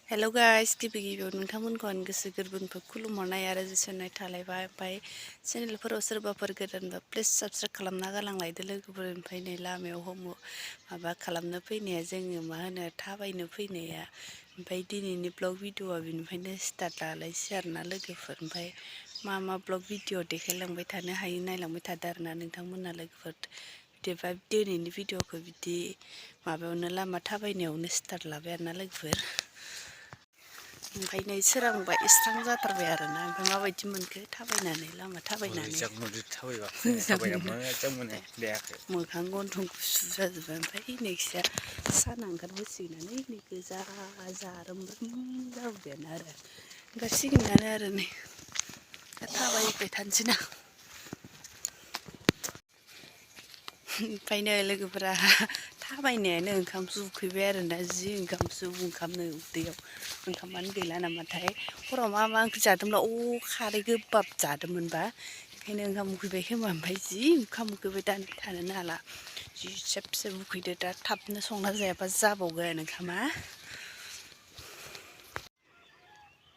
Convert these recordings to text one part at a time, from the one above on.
Hello guys, गिबियाव नोंथांमोनखौ आं गोसो गोरबोनिफ्राय खुलुमहरनाय आरो जोसननाय थालायबाय ओमफ्राय चेनेलफोराव सोरबाफोर गोदानबा प्लिज साबस्क्राइब खालामना गालांलायदो लोगोफोर ओमफ्राय नै लामायाव माबा खालामनो फैनाया जोङो मा होनो थाबायनो फैनाया ओमफ्राय दिनैनि ब्लग भिडिअआ बेनिफ्रायनो स्टार्ट लालायसै आरोना लोगोफोर ओमफ्राय मा ब्लग भिडिअ देखायलांबाय थानो हायो नायलांबाय थादो आरोना नोंथांमोना लोगोफोर बिदिबा दिनैनि भिडिअखौ बिदि माबायावनो लामा थाबायनायावनो स्टार्ट लाबाय आरोना लोगोफोर ओमफ्राय नै सोरांबा इस्रां जाथारबाय आरोना ओमफ्राय माबायदि मोनखो थाबायनानै लामा थाबायनानै मोखां गन्थं गुसु जाजोब्बाय ओमफ्राय नैखिजा सान ओंखारबोसिगोनानो नै गोजा जारोमरोम जाबोबायानो आरो ओंखारसिगोनानो आरो नै थाबायबाय थानोसै ना ओमफ्राय नै लोगोफोरा थाबायनायानो ओंखामसो उखैबाय आरोना जि ओंखामसो ओंखामनो उदैयाव ओंखामानो गैला नामाथाय हराव मा ओंख्रि जादोंब्ला खारै गोबाब जादोंमोनबा ओंखायनो ओंखाम उखैबाय खोमा ओमफ्राय जि ओंखाम उखैबाय दा थानोनो हाला जि सेबसे उखैदो दा थाबनो संना जायाबा जाबावगोन ओंखामा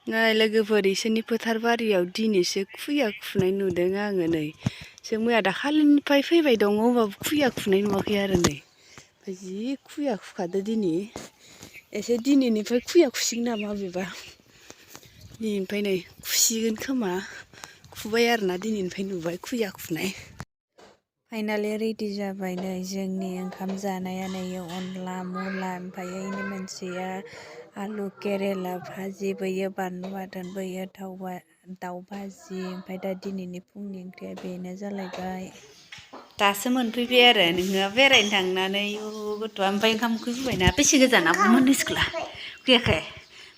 नै लोगोफोर इसोरनि फोथार बारियाव दिनैसो खुया खुनाय नुदों आङो नै जों मैया दाखालिनिफ्राय फैबाय दङ होमबाबो खुया खुनाय नुवाखै आरो नै ओमफ्राय जि खुया खुखादो दिनै एसे दिनैनिफ्राय खुया खुसिगोन नामा बेबा दिनैनिफ्राय नै खुसिगोन खोमा खुबाय आरोना दिनैनिफ्राय नुबाय खुया खुनाय फाइनालि रेडि जाबाय नै जोंनि ओंखाम जानाया नै अनला मुला ओमफ्राय इनि मोनसेया आलु केरेला भाजि बैयो बानलु बाथोन बैयो दाउ भाजि ओमफ्राय दा दिनैनि फुंनि ओंख्रिया बेनो जालायबाय दासो मोनफैबाय आरो नोङो बेरायनो थांनानै गथ'आ ओमफ्राय ओंखाम उखै फैबायना बेसे गोजान आब'मोननि स्कुला फैयाखै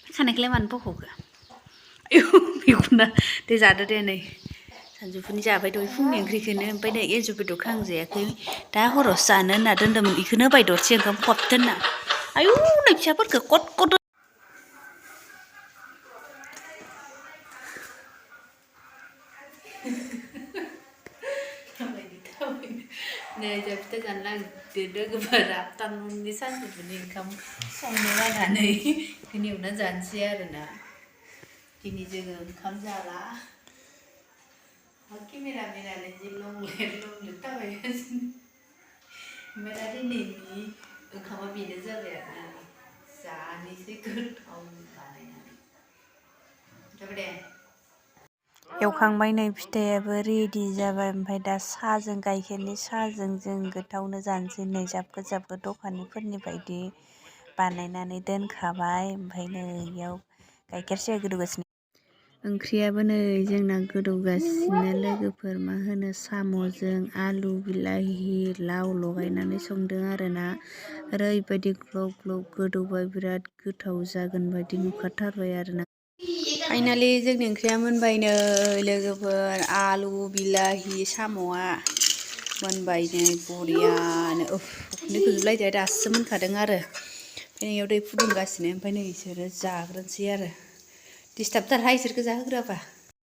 फैखानायखौलाय मानो बख'खो आयौ बेखौना दे जादो दे नै सानजौफुनि जाबाय दहाय फुंनि ओंख्रिखौनो ओमफ्राय नै एन्जर बेदरखौ आं जायाखै दा हरावसो जानो होनना दोन्दोंमोन बेखौनो होबाय दरसे ओंखाम खहाबथो होनना आयौ नै फिसाफोरखौ कट नै जोबथा जानला लोगोफोर आफ्टारनुननि सानजौफुनि ओंखाम संनो बानानै बेखौनो एवना जानोसै आरोना दिनै जोङो ओंखाम जाला केमेरामेनानो जि लं लेट थाबायगासिनो ओमफ्राय दा दिनैनि ओंखामा बेनो जाबाय आरोना जानोसै गोथाव बानायनानै जाबाय दे एवखांबाय नै फिथायाबो रेडि जाबाय ओमफ्राय दा साहाजों गाइखेरनि साहाजों जों गोथावनो जानोसै नै जाबखो दखानफोरनि बायदि बानायनानै दोनखाबाय ओमफ्राय नै इयाव गाइखेर साया गोदौगासिनो ओंख्रियाबो नै जोंना गोदौगासिनो लोगोफोर मा होनो साम'जों आलु बिलाहि लाव लगायनानै संदों आरोना ओरैबायदि ग्लब ग्लब गोदौबाय बिराद गोथाव जागोन बायदि नुखाथारबाय आरोना फाइनालि जोंनि ओंख्रिया मोनबाय नै लोगोफोर आलु बिलाहि साम'आ मोनबाय नै बरियानो उखुन्दै खुजोबलायदो दासो मोनखादों आरो ओमफ्राय इयाव दै फुदुंगासिनो ओमफ्राय नै इसोरो जाग्रोनोसै आरो डिस्टार्बथारहाय इसोरखौ जाहोग्राबा